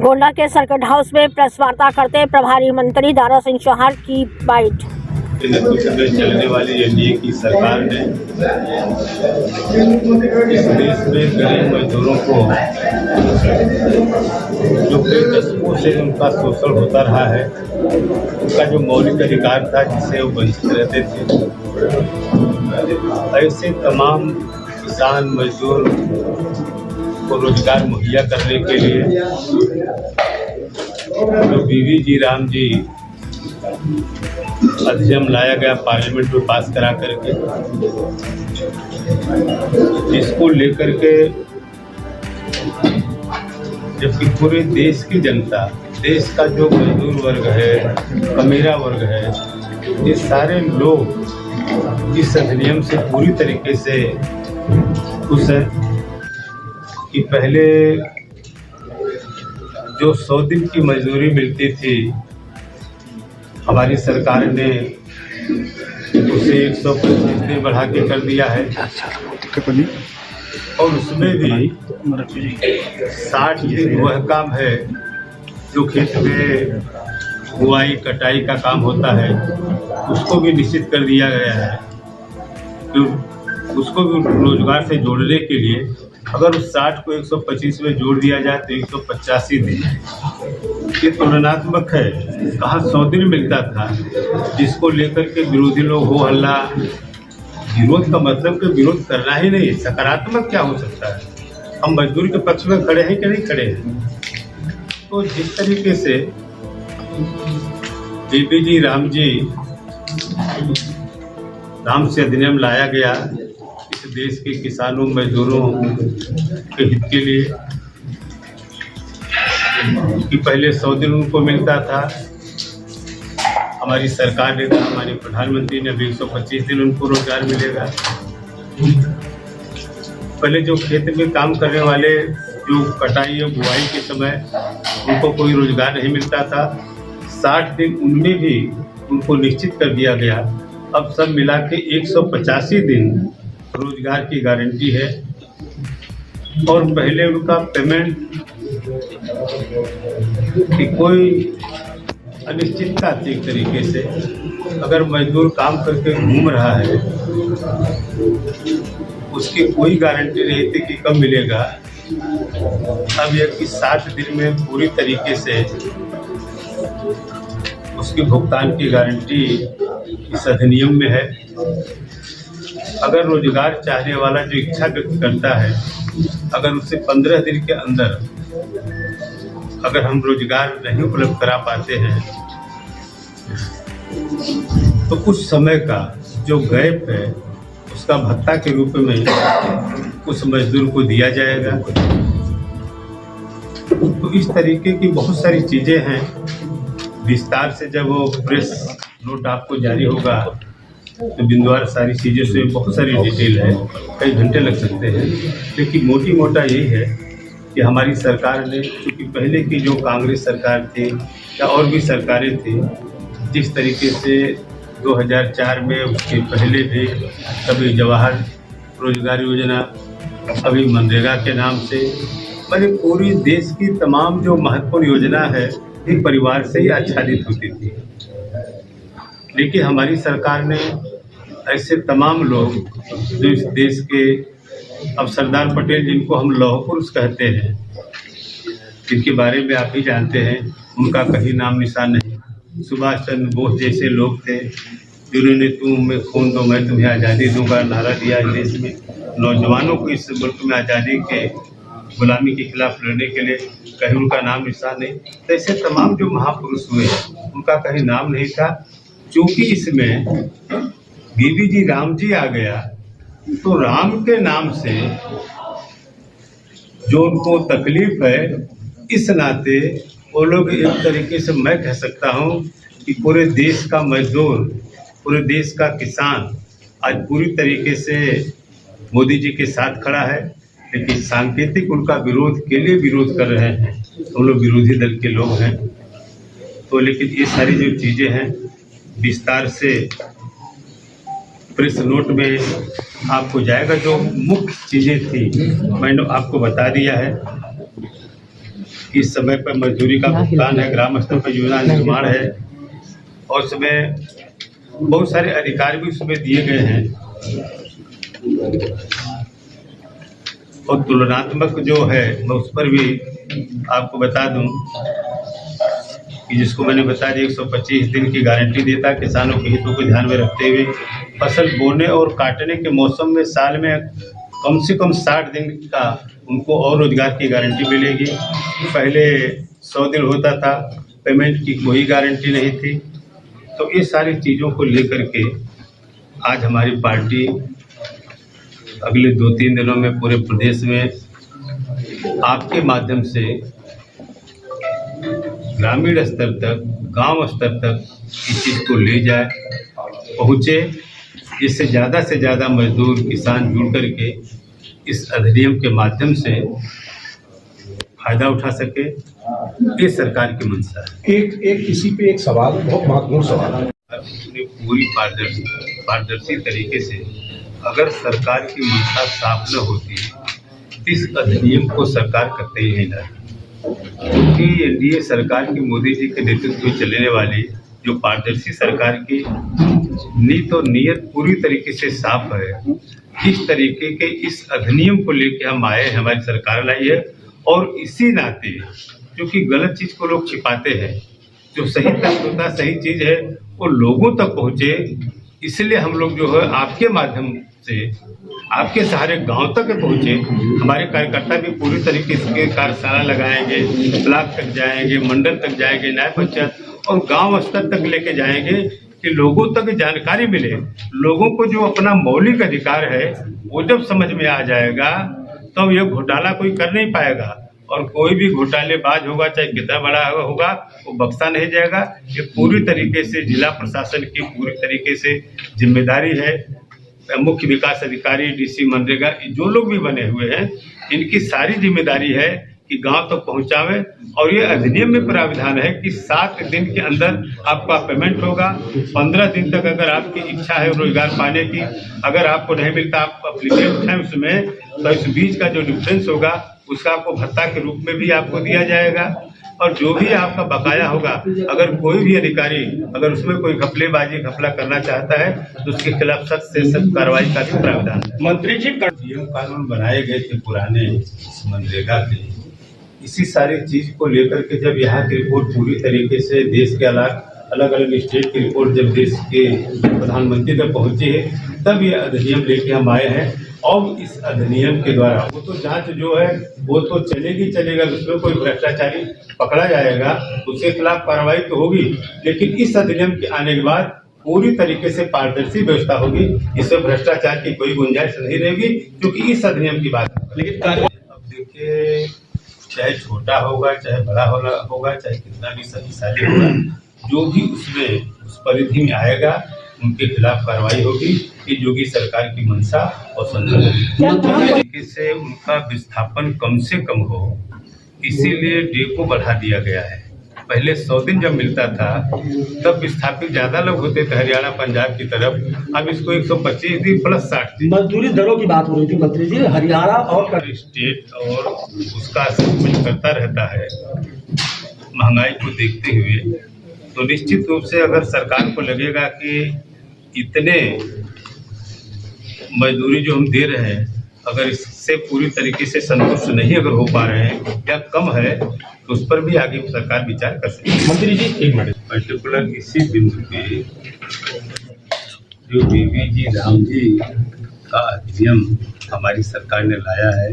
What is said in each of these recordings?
गोंडा के circuit house में press वार्ता करते प्रभारी मंत्री दारा सिंह चौहान की बाइट। नेतृत्व में चलने वाली एनडीए की सरकार ने इस देश में गरीब मजदूरों को जो कई दशकों से उनका शोषण होता रहा है, उनका जो मौलिक अधिकार था जिससे वो वंचित रहते थे, ऐसे तमाम किसान मजदूर को रोजगार मुहैया करने के लिए जो वीवी राम जी अधिनियम लाया गया पार्लियामेंट में पास करा करके, इसको लेकर के जबकि पूरे देश की जनता, देश का जो मजदूर वर्ग है, कमीरा वर्ग है, ये सारे लोग इस अधिनियम से पूरी तरीके से खुश हैं कि पहले जो 100 दिन की मजदूरी मिलती थी, हमारी सरकार ने उसे 125 दिन बढ़ा के कर दिया है और उसमें भी 60 दिन वह काम है जो खेत में बुआई कटाई का काम होता है, उसको भी निश्चित कर दिया गया है। तो उसको भी रोजगार से जोड़ने के लिए अगर उस 60 को 125 में जोड़ दिया जाए तो 185 दिन, ये तुलनात्मक है। कहाँ 100 दिन मिलता था, जिसको लेकर के विरोधी लोग हो हल्ला। विरोध का मतलब कि विरोध करना ही नहीं, सकारात्मक क्या हो सकता है। हम मजदूर के पक्ष में खड़े हैं कि नहीं खड़े हैं। तो जिस तरीके से वीवी राम से अधिनियम लाया गया इस देश के किसानों मजदूरों के हित के लिए, कि पहले 100 दिन उनको मिलता था, हमारी सरकार ने कहा, हमारे प्रधानमंत्री ने 125 दिन उनको रोजगार मिलेगा। पहले जो खेत में काम करने वाले जो कटाई और बुआई के समय उनको कोई रोजगार नहीं मिलता था, 60 दिन उनमें भी उनको निश्चित कर दिया गया। अब सब मिला के 185 दिन रोजगार की गारंटी है और पहले उनका पेमेंट की कोई अनिश्चितता थी। एक तरीके से अगर मजदूर काम करके घूम रहा है, उसकी कोई गारंटी नहीं थी कि कब मिलेगा। अब यह कि 60 दिन में पूरी तरीके से उसकी भुगतान की गारंटी इस अधिनियम में है। अगर रोजगार चाहने वाला जो इच्छा व्यक्त करता है, अगर उसे 15 दिन के अंदर अगर हम रोजगार नहीं उपलब्ध करा पाते हैं तो कुछ समय का जो गैप है उसका भत्ता के रूप में उस मजदूर को दिया जाएगा। तो इस तरीके की बहुत सारी चीज़ें हैं। विस्तार से जब वो प्रेस नोट आपको जारी होगा तो बिंदुवार सारी चीज़ें से बहुत सारी डिटेल है, कई घंटे लग सकते हैं। लेकिन मोटी मोटा यही है कि हमारी सरकार ने, क्योंकि पहले की जो कांग्रेस सरकार थी या और भी सरकारें थी, जिस तरीके से 2004 में, उसके पहले भी कभी जवाहर रोजगार योजना, अभी मनरेगा के नाम से, मतलब पूरी देश की तमाम जो महत्वपूर्ण योजना है एक परिवार से ही आच्छादित होती थी। लेकिन हमारी सरकार ने ऐसे तमाम लोग जो इस देश के, अब सरदार पटेल जिनको हम लौह पुरुष कहते हैं, जिनके बारे में आप ही जानते हैं, उनका कहीं नाम निशान नहीं। सुभाष चंद्र बोस जैसे लोग थे जिन्होंने तुम में खून दो मैं तुम्हें आज़ादी दूंगा नारा दिया इस देश में, नौजवानों को इस मुल्क में आज़ादी के गुलामी के खिलाफ लड़ने के लिए, कहीं उनका नाम निशान नहीं। तो ऐसे तमाम जो महापुरुष हुए उनका कहीं नाम नहीं था। चूँकि इसमें वीवी राम जी आ गया तो राम के नाम से जो उनको तकलीफ है, इस नाते वो लोग एक तरीके से मैं कह सकता हूँ कि पूरे देश का मजदूर, पूरे देश का किसान आज पूरी तरीके से मोदी जी के साथ खड़ा है। लेकिन सांकेतिक उनका विरोध के लिए विरोध कर रहे हैं, हम लोग विरोधी दल के लोग हैं। तो लेकिन ये सारी जो चीज़ें हैं विस्तार से प्रेस नोट में आपको जाएगा। जो मुख्य चीज़ें थी मैंने आपको बता दिया है। इस समय पर मजदूरी का भुगतान है, ग्राम स्तर पर योजना निर्माण है और उसमें बहुत सारे अधिकार भी उसमें दिए गए हैं। और तुलनात्मक जो है मैं उस पर भी आपको बता दूं कि जिसको मैंने बता दिया 125 दिन की गारंटी देता, किसानों के हितों को ध्यान में रखते हुए फसल बोने और काटने के मौसम में साल में कम से कम 60 दिन का उनको और रोजगार की गारंटी मिलेगी। पहले 100 दिन होता था, पेमेंट की कोई गारंटी नहीं थी। तो ये सारी चीज़ों को लेकर के आज हमारी पार्टी अगले 2-3 दिनों में पूरे प्रदेश में आपके माध्यम से ग्रामीण स्तर तक, गांव स्तर तक इस चीज़ को ले जाए, पहुँचे, जिससे ज़्यादा से ज़्यादा मजदूर किसान जुड़ करके इस अधिनियम के माध्यम से फायदा उठा सके। ये सरकार की मंशा है। एक इसी पे एक सवाल, बहुत महत्वपूर्ण सवाल है। अपनी पूरी पारदर्शी तरीके से अगर सरकार की मंशा साफ न होती तो इस अधिनियम को सरकार करते ही नहीं ना, क्योंकि एनडीए सरकार की मोदी जी के नेतृत्व में चलने वाली जो पारदर्शी सरकार की नीति और नीयत पूरी तरीके से साफ है। इस तरीके के इस अधिनियम को लेकर हम आए हैं, हमारी सरकार लाई है और इसी नाते क्योंकि गलत चीज़ को लोग छिपाते हैं, जो सही तक होता सही चीज़ है वो लोगों तक पहुँचे, इसलिए हम लोग जो है आपके माध्यम से आपके सहारे गांव तक पहुँचे। हमारे कार्यकर्ता भी पूरी तरीके से कार्यशाला लगाएंगे, ब्लॉक तक जाएंगे, मंडल तक जाएंगे, न्याय पंचायत और गांव स्तर तक लेके जाएंगे कि लोगों तक जानकारी मिले। लोगों को जो अपना मौलिक अधिकार है वो जब समझ में आ जाएगा तब तो ये घोटाला कोई कर नहीं पाएगा और कोई भी घोटालेबाज होगा चाहे कितना बड़ा होगा वो बख्शा नहीं जाएगा। ये पूरी तरीके से जिला प्रशासन की पूरी तरीके से जिम्मेदारी है। मुख्य विकास अधिकारी, डीसी मनरेगा, जो लोग भी बने हुए हैं इनकी सारी जिम्मेदारी है कि गांव तक पहुंचावे। और ये अधिनियम में प्राविधान है कि 7 दिन के अंदर आपका पेमेंट होगा। 15 दिन तक अगर आपकी इच्छा है रोजगार पाने की, अगर आपको नहीं मिलता आप अप्लीकेंट हैं उसमें, तो इस बीच का जो डिफरेंस होगा उसका आपको भत्ता के रूप में भी आपको दिया जाएगा। और जो भी आपका बकाया होगा, अगर कोई भी अधिकारी अगर उसमें कोई घपला करना चाहता है तो उसके खिलाफ सख्त से सख्त कार्रवाई का भी प्रावधान है। मंत्री जी नियम कानून बनाए गए थे पुराने मनरेगा के, इसी सारी चीज को लेकर के जब यहाँ की रिपोर्ट पूरी तरीके से देश के अलग अलग स्टेट की रिपोर्ट जब देश के प्रधानमंत्री तक पहुंची है तब ये अधिनियम लेके हम आए हैं। और इस अधिनियम के द्वारा वो तो जांच जो है वो तो चलेगा, उसमें कोई भ्रष्टाचारी पकड़ा जाएगा उसके खिलाफ कार्रवाई तो होगी, लेकिन इस अधिनियम के आने के बाद पूरी तरीके से पारदर्शी व्यवस्था होगी, इसमें भ्रष्टाचार की कोई गुंजाइश नहीं रहेगी, क्योंकि इस अधिनियम की बात है। लेकिन अब देखिए, चाहे छोटा होगा चाहे बड़ा होगा चाहे कितना भी शक्तिशाली होगा, जो भी उसमें उस परिधि में आएगा उनके खिलाफ कार्रवाई होगी। कि योगी सरकार की मंशा और संकल्प तरीके से उनका विस्थापन कम से कम हो, इसीलिए डे को बढ़ा दिया गया है। पहले 100 दिन जब मिलता था तब विस्थापित ज्यादा लोग होते थे हरियाणा पंजाब की तरफ, अब इसको 125 दिन प्लस 60 दिन। मजदूरी दरों की बात हो रही थी मंत्री जी, हरियाणा और स्टेट और उसका असेसमेंट करता रहता है महंगाई को देखते हुए। तो निश्चित रूप से अगर सरकार को लगेगा कि इतने मजदूरी जो हम दे रहे हैं अगर इससे पूरी तरीके से संतुष्ट नहीं अगर हो पा रहे हैं या कम है तो उस पर भी आगे सरकार विचार कर सकती है। मंत्री जी एक मिनट, पर्टिकुलर इसी बिंदु पे जो बीवी जी राम जी का अधिनियम हमारी सरकार ने लाया है,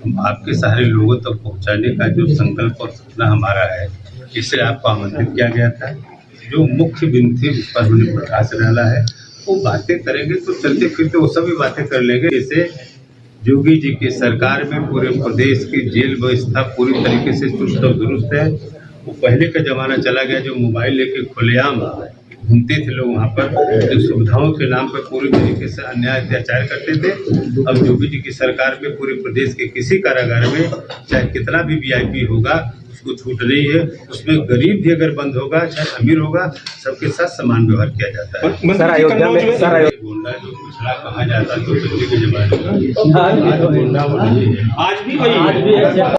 हम आपके सारे लोगों तक पहुंचाने का जो संकल्प और सपना हमारा है, इससे आपको आमंत्रित किया गया था। जो मुख्य बिंदु थी उस पर हमने प्रकाश डाला है। वो बातें करेंगे तो चलते फिरते वो सभी बातें कर लेंगे। जैसे योगी जी की सरकार में पूरे प्रदेश की जेल व्यवस्था पूरी तरीके से चुस्त और दुरुस्त है। वो पहले का जमाना चला गया जो मोबाइल लेके खुलेआम घूमते थे लोग, वहाँ पर जो सुविधाओं के नाम पर पूरी तरीके से अन्याय अत्याचार करते थे। अब योगी जी की सरकार में पूरे प्रदेश के किसी कारागार में चाहे कितना भी VIP होगा उसको छूट नहीं है। उसमें गरीब भी अगर बंद होगा चाहे अमीर होगा सबके साथ समान व्यवहार किया जाता है। सर अयोध्या में गोंडा जो पिछड़ा कहा जाता है तो पहले के जमाने में गोंडा वो नहीं है, आज भी